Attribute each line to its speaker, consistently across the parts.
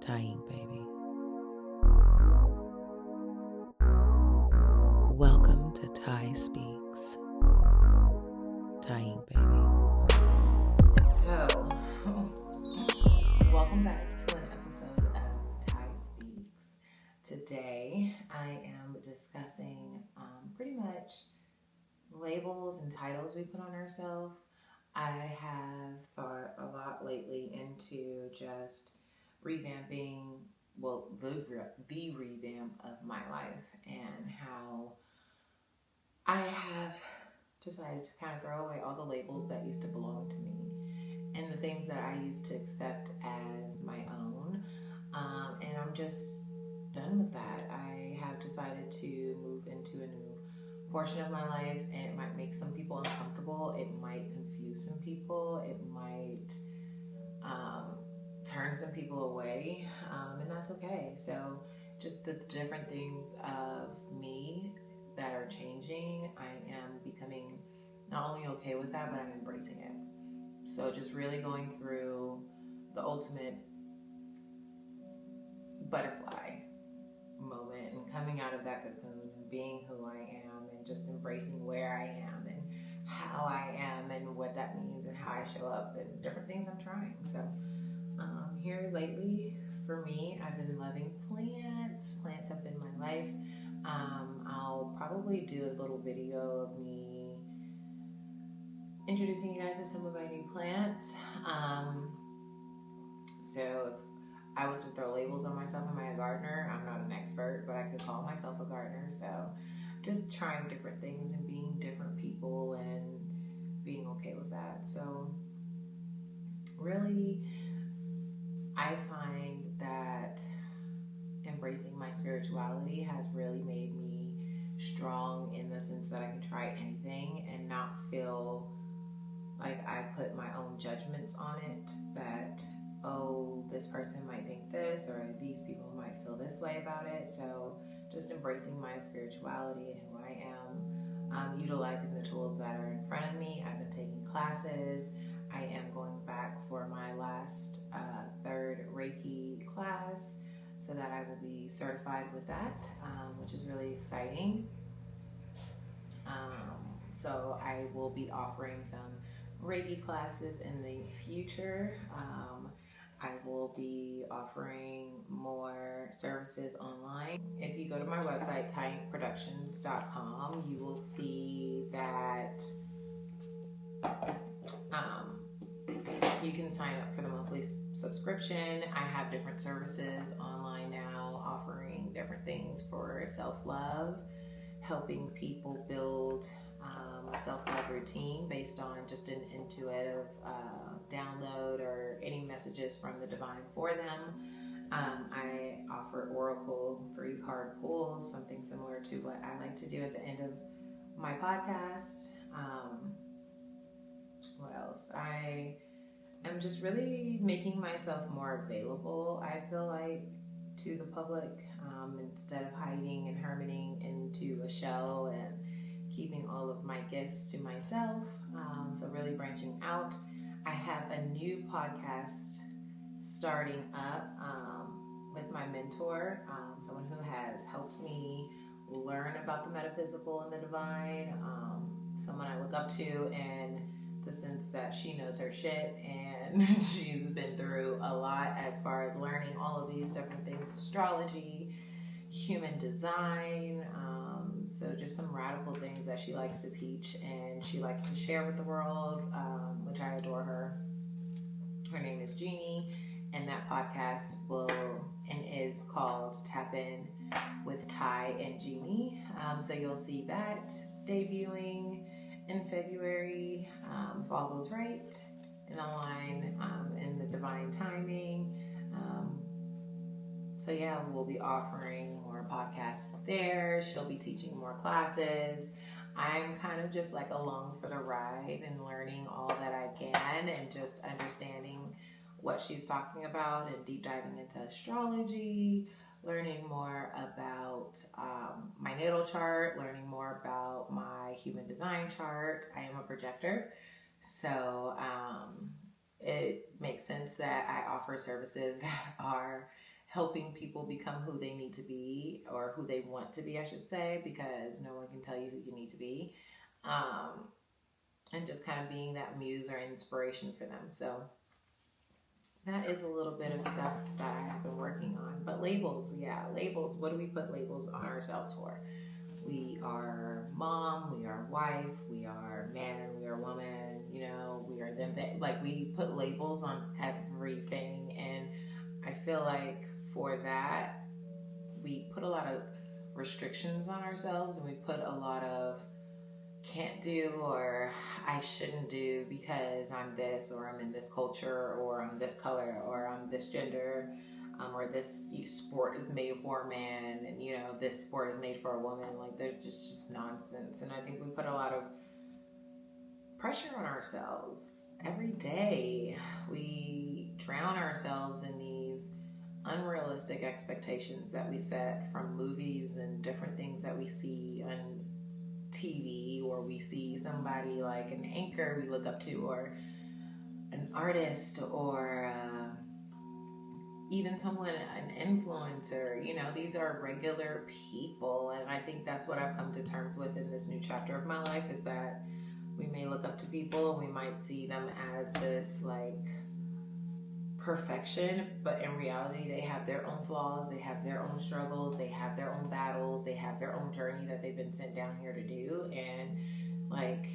Speaker 1: Tye, baby. Welcome to Tye Speaks. Tye, baby.
Speaker 2: So, welcome back to an episode of Tye Speaks. Today, I am discussing pretty much labels and titles we put on ourselves. I have thought a lot lately into just revamping, the revamp of my life and how I have decided to kind of throw away all the labels that used to belong to me and the things that I used to accept as my own. And I'm just done with that. I have decided to move into a new portion of my life, and it might make some people uncomfortable. It might confuse some people. It might turn some people away, and that's okay. So, just the different things of me that are changing, I am becoming not only okay with that, but I'm embracing it. So just really going through the ultimate butterfly moment and coming out of that cocoon and being who I am and just embracing where I am and how I am and what that means and how I show up and different things I'm trying. So here lately, for me, I've been loving plants. Plants have been my life. I'll probably do a little video of me introducing you guys to some of my new plants. So if I was to throw labels on myself, am I a gardener? I'm not an expert, but I could call myself a gardener. So just trying different things and being different people and being okay with that. So really, I find that embracing my spirituality has really made me strong in the sense that I can try anything and not feel like I put my own judgments on it, that, oh, this person might think this, or these people might feel this way about it. So just embracing my spirituality and who I am, utilizing the tools that are in front of me. I've been taking classes. I am going back for my last third Reiki class so that I will be certified with that, which is really exciting. So I will be offering some Reiki classes in the future. I will be offering more services online. If you go to my website, tyeproductions.com, you will see that you can sign up for the monthly subscription. I have different services online now offering different things for self-love, helping people build a self-love routine based on just an intuitive download or any messages from the divine for them. I offer Oracle 3-card pulls, something similar to what I like to do at the end of my podcasts. What else? I am just really making myself more available, I feel like, to the public, instead of hiding and hermiting into a shell and keeping all of my gifts to myself. So really branching out. I have a new podcast starting up with my mentor, someone who has helped me learn about the metaphysical and the divine, someone I look up to in the sense that she knows her shit and she's been through a lot as far as learning all of these different things, astrology, human design, so just some radical things that she likes to teach and she likes to share with the world, which I adore her. Her name is Jeannie, and that podcast is called Tap In with Tye and Jeannie. So you'll see that debuting in February, if all goes right, and align in the divine timing. So yeah, we'll be offering more podcasts there. She'll be teaching more classes. I'm kind of just like along for the ride and learning all that I can and just understanding what she's talking about and deep diving into astrology, learning more about my natal chart, learning more about my human design chart. I am a projector, so it makes sense that I offer services that are helping people become who they need to be, or who they want to be, I should say, because no one can tell you who you need to be. And just kind of being that muse or inspiration for them. So that is a little bit of stuff that I have been working on. But labels, yeah, labels. What do we put labels on ourselves for? We are mom, we are wife, we are man, we are woman, you know, we are them. Like, we put labels on everything. And I feel like for that, we put a lot of restrictions on ourselves, and we put a lot of can't do or I shouldn't do because I'm this, or I'm in this culture, or I'm this color, or I'm this gender, or this sport is made for a man, and you know, this sport is made for a woman. Like, they're just nonsense. And I think we put a lot of pressure on ourselves every day. We drown ourselves in these unrealistic expectations that we set from movies and different things that we see on TV, or we see somebody like an anchor we look up to, or an artist, or even someone, an influencer. You know, these are regular people. And I think that's what I've come to terms with in this new chapter of my life, is that we may look up to people and we might see them as this like perfection, but in reality they have their own flaws, they have their own struggles, they have their own battles, they have their own journey that they've been sent down here to do. And like,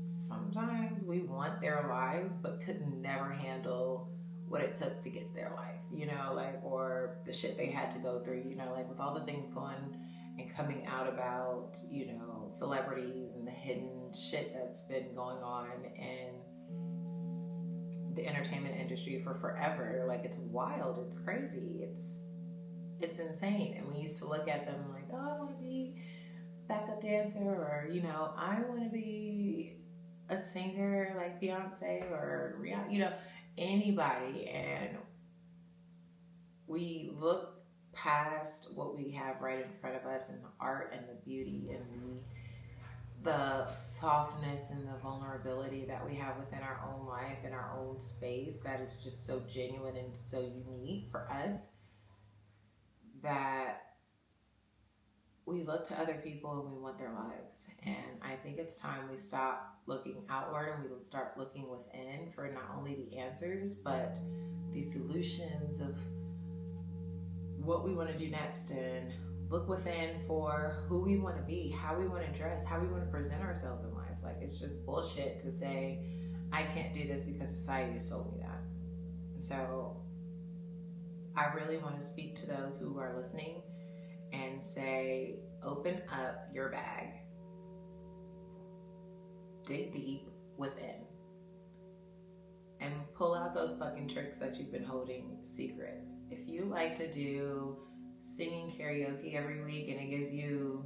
Speaker 2: sometimes we want their lives but could never handle what it took to get their life, you know, like, or the shit they had to go through, you know, like with all the things going and coming out about, you know, celebrities and the hidden shit that's been going on in the entertainment industry for forever. Like, it's wild, it's crazy, it's insane. And we used to look at them like, oh, I want to be backup dancer, or you know, I want to be a singer like Beyonce or Rihanna, you know, anybody. And we look past what we have right in front of us, and the art and the beauty and the softness and the vulnerability that we have within our own life and our own space, that is just so genuine and so unique for us, that we look to other people and we want their lives. And I think it's time we stop looking outward and we start looking within for not only the answers, but the solutions of what we want to do next, and look within for who we want to be, how we want to dress, how we want to present ourselves in life. Like, it's just bullshit to say, I can't do this because society has told me that. So I really want to speak to those who are listening and say, open up your bag, dig deep within, and pull out those fucking tricks that you've been holding secret. If you like to do singing karaoke every week and it gives you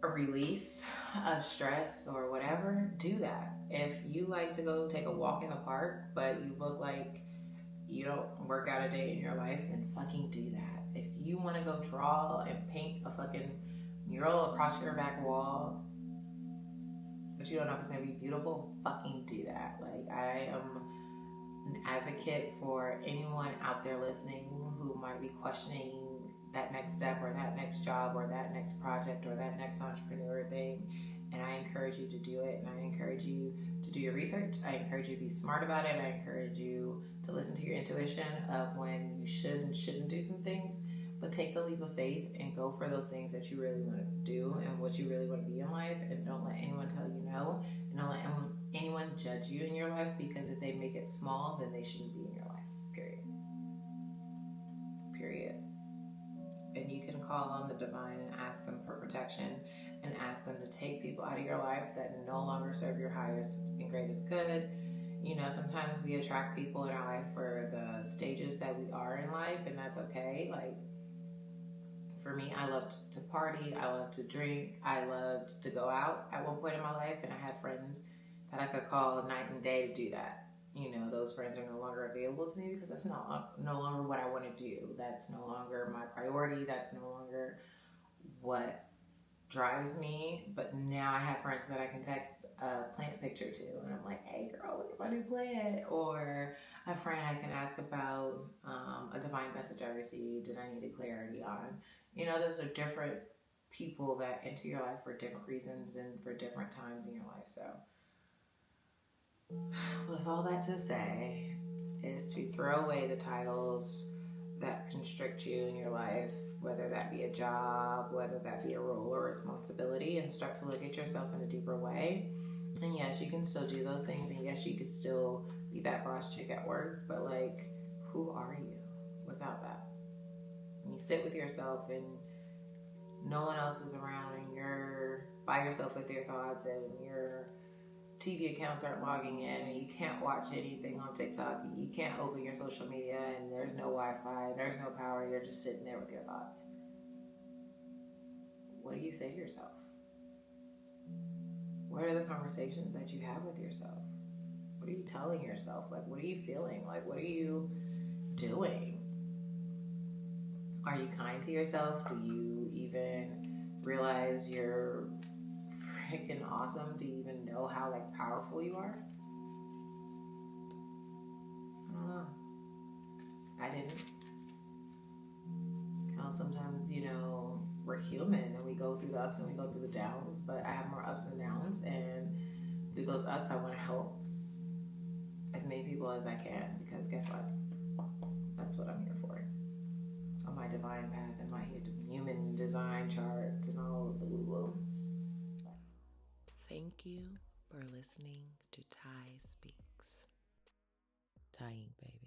Speaker 2: a release of stress or whatever, do that. If you like to go take a walk in the park but you look like you don't work out a day in your life, then fucking do that. If you want to go draw and paint a fucking mural across your back wall but you don't know if it's going to be beautiful, fucking do that. Like, I am an advocate for anyone out there listening who might be questioning that next step, or that next job, or that next project, or that next entrepreneur thing. And I encourage you to do it. And I encourage you to do your research. I encourage you to be smart about it. I encourage you to listen to your intuition of when you should and shouldn't do some things. But take the leap of faith and go for those things that you really want to do and what you really want to be in life. And don't let anyone tell you no. And don't let anyone judge you in your life, because if they make it small, then they shouldn't be in your life. Period. Period. And you can call on the divine and ask them for protection, and ask them to take people out of your life that no longer serve your highest and greatest good. You know, sometimes we attract people in our life for the stages that we are in life, and that's okay. Like, for me, I loved to party, I loved to drink, I loved to go out at one point in my life, and I had friends that I could call night and day to do that. You know, those friends are no longer available to me because that's no longer what I want to do. That's no longer my priority. That's no longer what drives me. But now I have friends that I can text a plant picture to, and I'm like, hey girl, look at my new plant. Or a friend I can ask about, a divine message I received and I needed clarity on. Those are different people that enter your life for different reasons and for different times in your life. So, with all that to say, is to throw away the titles that constrict you in your life, whether that be a job, whether that be a role or responsibility, and start to look at yourself in a deeper way. And yes, you can still do those things, and yes, you could still be that boss chick at work, but like, who are you without that? When you sit with yourself and no one else is around and you're by yourself with your thoughts and your TV accounts aren't logging in and you can't watch anything on TikTok, you can't open your social media and there's no Wi-Fi, there's no power, you're just sitting there with your thoughts. What do you say to yourself? What are the conversations that you have with yourself? What are you telling yourself? Like, what are you feeling? Like, what are you doing? Are you kind to yourself? Do you even realize you're freaking awesome? Do you even know how like powerful you are? I don't know. I didn't. Sometimes, we're human and we go through the ups and we go through the downs, but I have more ups and downs, and through those ups I want to help as many people as I can, because guess what? That's what I'm here for. On my divine path and my human design chart and all of the woo-woo.
Speaker 1: Thank you for listening to Tye Speaks. Tying, baby.